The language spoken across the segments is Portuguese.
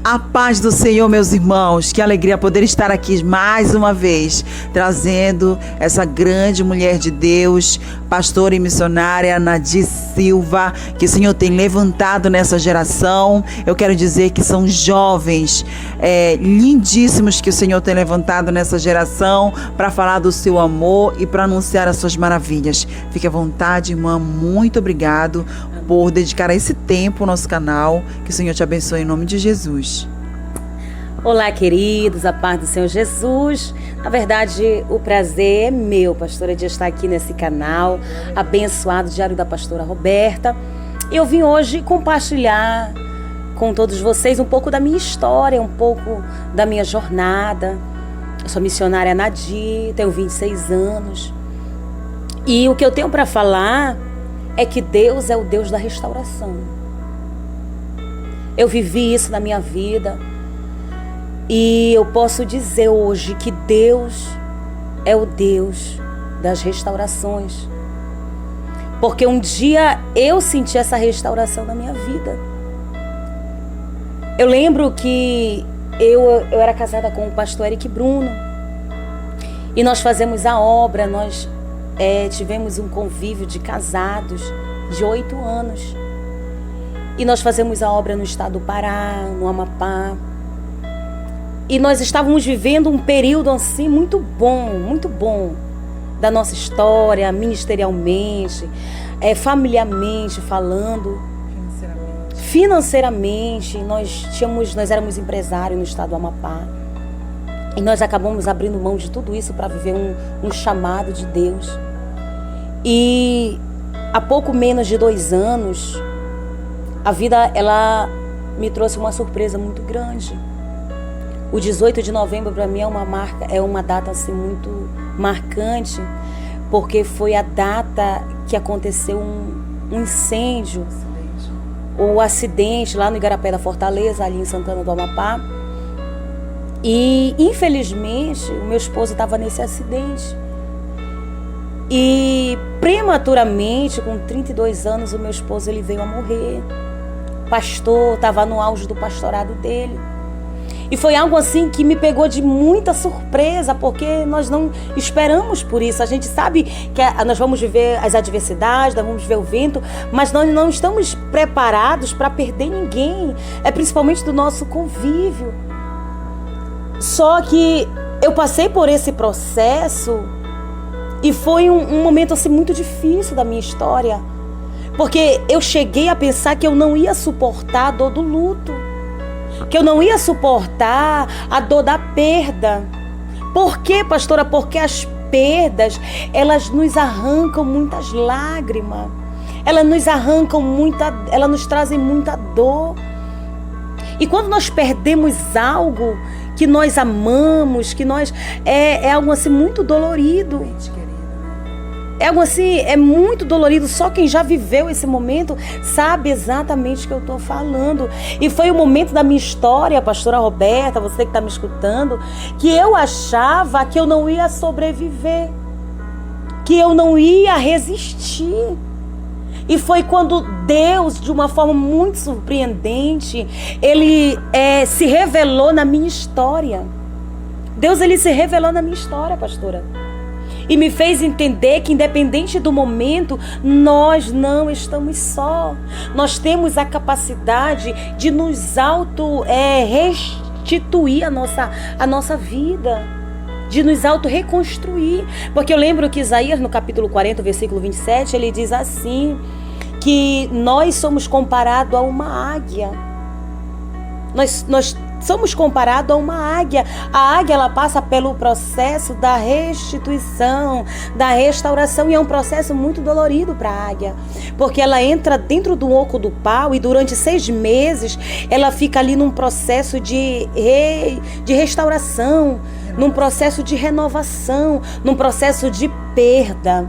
A paz do Senhor, meus irmãos, que alegria poder estar aqui mais uma vez, trazendo essa grande mulher de Deus, pastora e missionária Nadir Silva, que o Senhor tem levantado nessa geração. Eu quero dizer que são jovens lindíssimos que o Senhor tem levantado nessa geração para falar do seu amor e para anunciar as suas maravilhas. Fique à vontade, irmã, muito obrigado por dedicar esse tempo ao nosso canal. Que o Senhor te abençoe em nome de Jesus. Olá, queridos, a paz do Senhor Jesus. Na verdade, o prazer é meu, pastora, de estar aqui nesse canal abençoado, Diário da Pastora Roberta. Eu vim hoje compartilhar com todos vocês um pouco da minha história, um pouco da minha jornada. Eu sou missionária Nadir, tenho 26 anos. E o que eu tenho para falar é que Deus é o Deus da restauração. Eu vivi isso na minha vida. E eu posso dizer hoje que Deus é o Deus das restaurações. Porque um dia eu senti essa restauração na minha vida. Eu lembro que eu era casada com o pastor Eric Bruno. E nós fazemos a obra, nós tivemos um convívio de casados de 8 anos. E nós fazemos a obra no estado do Pará, no Amapá. E nós estávamos vivendo um período assim muito bom da nossa história, ministerialmente, familiarmente falando, financeiramente. Nós éramos empresários no estado do Amapá. E nós acabamos abrindo mão de tudo isso para viver um chamado de Deus. E há pouco menos de 2 anos, a vida ela me trouxe uma surpresa muito grande. O 18 de novembro para mim é uma data assim muito marcante, porque foi a data que aconteceu um incêndio, o acidente lá no Igarapé da Fortaleza, ali em Santana do Amapá. E infelizmente o meu esposo estava nesse acidente. E prematuramente, com 32 anos, o meu esposo ele veio a morrer. Pastor, estava no auge do pastorado dele. E foi algo assim que me pegou de muita surpresa, porque nós não esperamos por isso. A gente sabe que nós vamos viver as adversidades, nós vamos viver o vento, mas nós não estamos preparados para perder ninguém, principalmente do nosso convívio. Só que eu passei por esse processo e foi um momento assim muito difícil da minha história, porque eu cheguei a pensar que eu não ia suportar a dor do luto, que eu não ia suportar a dor da perda. Por quê, pastora? Porque as perdas, elas nos arrancam muitas lágrimas, elas nos trazem muita dor. E quando nós perdemos algo que nós amamos, que nós é algo assim muito dolorido. É algo assim, é muito dolorido. Só quem já viveu esse momento sabe exatamente o que eu estou falando. E foi o momento da minha história, pastora Roberta, você que está me escutando, que eu achava que eu não ia sobreviver, que eu não ia resistir. E foi quando Deus, de uma forma muito surpreendente, Ele se revelou na minha história. Deus, Ele se revelou na minha história, pastora. E me fez entender que, independente do momento, nós não estamos só. Nós temos a capacidade de nos restituir a nossa vida, de nos reconstruir. Porque eu lembro que Isaías, no capítulo 40, versículo 27, ele diz assim, que nós somos comparados a uma águia. Nós somos comparados a uma águia. A águia, ela passa pelo processo da restituição, da restauração, e é um processo muito dolorido para a águia, porque ela entra dentro do oco do pau e durante 6 meses ela fica ali num processo de restauração, num processo de renovação, num processo de perda.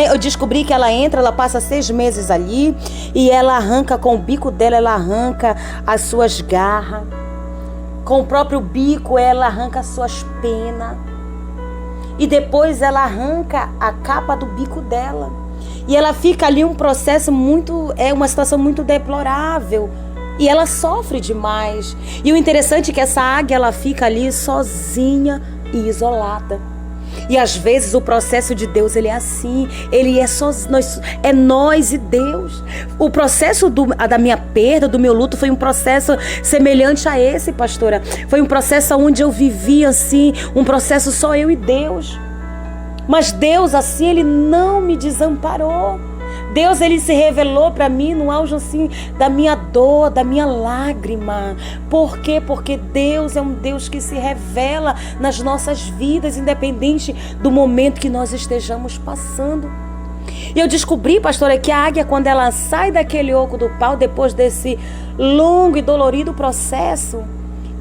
Eu descobri que ela passa 6 meses ali e ela arranca com o bico dela, ela arranca as suas garras. Com o próprio bico, ela arranca as suas penas. E depois ela arranca a capa do bico dela. E ela fica ali um processo uma situação muito deplorável. E ela sofre demais. E o interessante é que essa águia, ela fica ali sozinha e isolada. E às vezes o processo de Deus, ele é assim. Ele é nós e Deus. O processo da minha perda, do meu luto, foi um processo semelhante a esse, pastora. Foi um processo onde eu vivi assim, um processo só eu e Deus. Mas Deus, assim, ele não me desamparou. Deus, ele se revelou para mim no auge assim da minha dor, da minha lágrima. Por quê? Porque Deus é um Deus que se revela nas nossas vidas, independente do momento que nós estejamos passando. E eu descobri, pastora, que a águia, quando ela sai daquele oco do pau, depois desse longo e dolorido processo,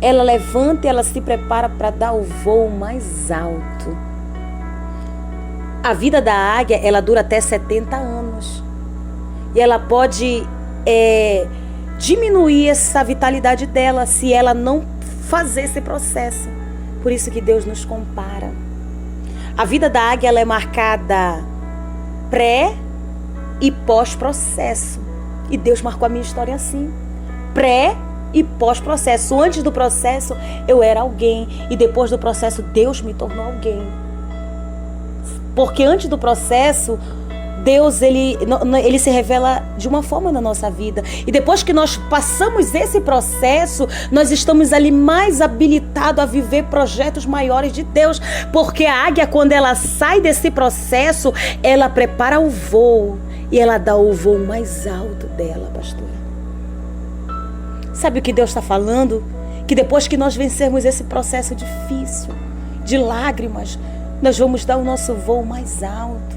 ela levanta e ela se prepara para dar o voo mais alto. A vida da águia, ela dura até 70 anos. E ela pode diminuir essa vitalidade dela se ela não fazer esse processo. Por isso que Deus nos compara. A vida da águia, ela é marcada pré e pós-processo. E Deus marcou a minha história assim. Pré e pós-processo. Antes do processo, eu era alguém. E depois do processo, Deus me tornou alguém. Porque antes do processo, Deus, ele se revela de uma forma na nossa vida. E depois que nós passamos esse processo, nós estamos ali mais habilitados a viver projetos maiores de Deus. Porque a águia, quando ela sai desse processo, ela prepara o voo. E ela dá o voo mais alto dela, pastora. Sabe o que Deus está falando? Que depois que nós vencermos esse processo difícil, de lágrimas, nós vamos dar o nosso voo mais alto.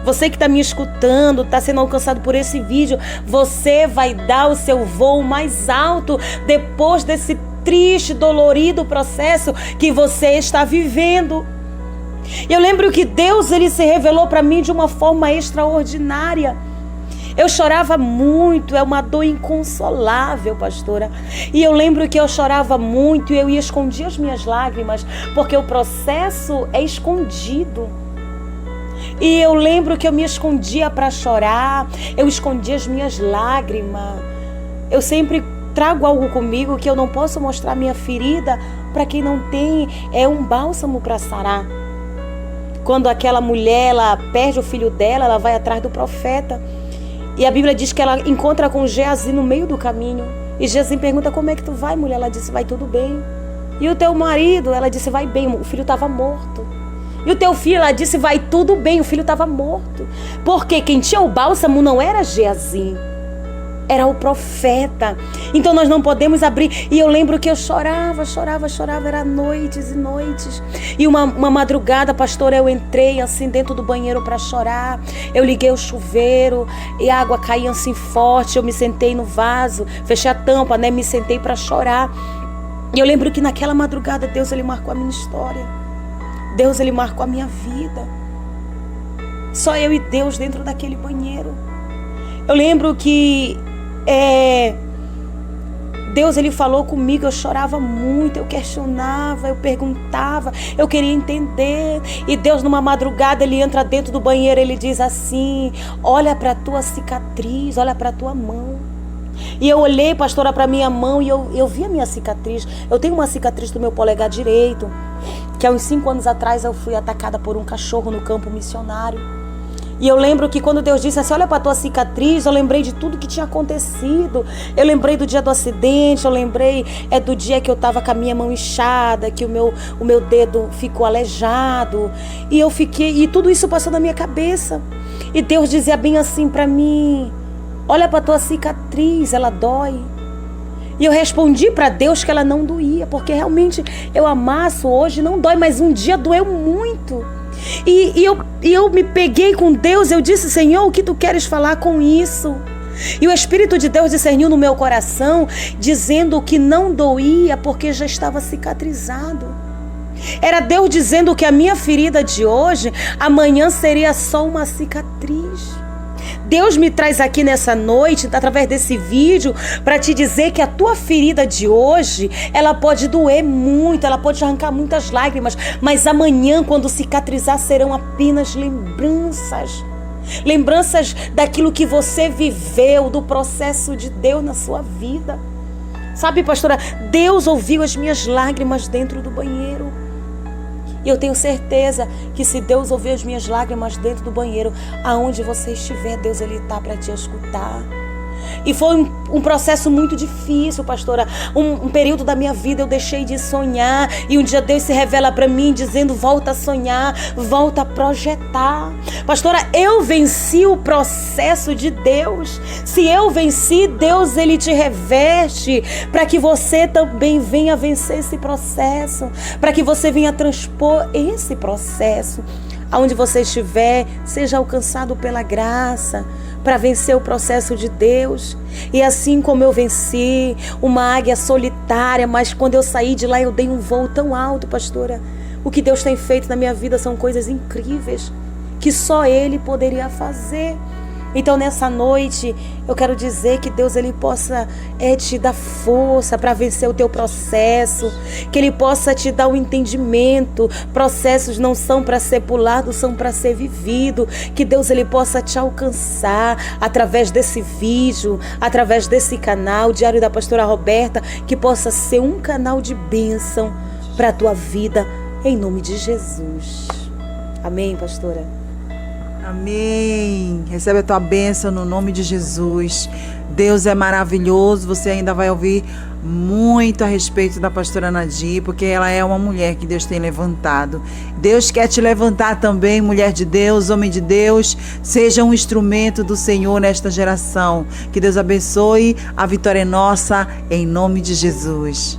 Você que está me escutando, está sendo alcançado por esse vídeo, você vai dar o seu voo mais alto depois desse triste, dolorido processo que você está vivendo. Eu lembro que Deus, ele se revelou para mim de uma forma extraordinária. Eu chorava muito, é uma dor inconsolável, pastora. E eu lembro que eu chorava muito e eu ia esconder as minhas lágrimas, porque o processo é escondido. E eu lembro que eu me escondia para chorar, eu escondia as minhas lágrimas. Eu sempre trago algo comigo que eu não posso mostrar minha ferida para quem não tem, é um bálsamo para sarar. Quando aquela mulher, ela perde o filho dela, ela vai atrás do profeta. E a Bíblia diz que ela encontra com Geazi no meio do caminho. E Geazi pergunta: como é que tu vai, mulher? Ela disse: vai tudo bem. E o teu marido? Ela disse: vai bem, o filho estava morto. E o teu filho? Ela disse: vai tudo bem, o filho estava morto. Porque quem tinha o bálsamo não era Geazi, era o profeta. Então nós não podemos abrir. E eu lembro que eu chorava, era noites e noites. E uma madrugada, pastora, eu entrei assim dentro do banheiro para chorar. Eu liguei o chuveiro e a água caía assim forte. Eu me sentei no vaso, fechei a tampa, né? Me sentei para chorar. E eu lembro que naquela madrugada Deus, ele marcou a minha história. Deus, ele marcou a minha vida. Só eu e Deus dentro daquele banheiro. Eu lembro que Deus, ele falou comigo. Eu chorava muito, eu questionava, eu perguntava, eu queria entender. E Deus, numa madrugada, ele entra dentro do banheiro, ele diz assim: olha para a tua cicatriz, olha para a tua mão. E eu olhei, pastora, para minha mão e eu vi a minha cicatriz. Eu tenho uma cicatriz do meu polegar direito, que há uns 5 anos atrás eu fui atacada por um cachorro no campo missionário. E eu lembro que quando Deus disse assim: olha para a tua cicatriz, eu lembrei de tudo que tinha acontecido. Eu lembrei do dia do acidente, eu lembrei do dia que eu estava com a minha mão inchada, que o meu dedo ficou aleijado. E eu fiquei, e tudo isso passou na minha cabeça. E Deus dizia bem assim para mim: olha para a tua cicatriz, ela dói. E eu respondi para Deus que ela não doía, porque realmente eu amasso hoje, não dói, mas um dia doeu muito. E eu me peguei com Deus, eu disse: Senhor, o que tu queres falar com isso? E o Espírito de Deus discerniu no meu coração, dizendo que não doía porque já estava cicatrizado. Era Deus dizendo que a minha ferida de hoje, amanhã seria só uma cicatriz. Deus me traz aqui nessa noite, através desse vídeo, para te dizer que a tua ferida de hoje, ela pode doer muito, ela pode arrancar muitas lágrimas, mas amanhã, quando cicatrizar, serão apenas lembranças. lembranças daquilo que você viveu, do processo de Deus na sua vida. Sabe, pastora, Deus ouviu as minhas lágrimas dentro do banheiro. E eu tenho certeza que se Deus ouvir as minhas lágrimas dentro do banheiro, aonde você estiver, Deus, Ele está para te escutar. E foi um processo muito difícil, pastora. Um período da minha vida eu deixei de sonhar. E um dia Deus se revela para mim dizendo: volta a sonhar, volta a projetar. Pastora, eu venci o processo de Deus. Se eu venci, Deus, Ele te reveste para que você também venha vencer esse processo, para que você venha transpor esse processo. Aonde você estiver, seja alcançado pela graça, para vencer o processo de Deus. E assim como eu venci uma águia solitária, mas quando eu saí de lá eu dei um voo tão alto, pastora. O que Deus tem feito na minha vida são coisas incríveis que só Ele poderia fazer. Então nessa noite eu quero dizer que Deus, Ele possa te dar força para vencer o teu processo, que Ele possa te dar o entendimento. Processos não são para ser pulados, são para ser vivido. Que Deus, Ele possa te alcançar através desse vídeo, através desse canal Diário da Pastora Roberta, que possa ser um canal de bênção para a tua vida, em nome de Jesus. Amém, pastora? Amém. Recebe a tua bênção no nome de Jesus. Deus é maravilhoso. Você ainda vai ouvir muito a respeito da pastora Nadir, porque ela é uma mulher que Deus tem levantado. Deus quer te levantar também, mulher de Deus, homem de Deus. Seja um instrumento do Senhor nesta geração. Que Deus abençoe. A vitória é nossa, em nome de Jesus.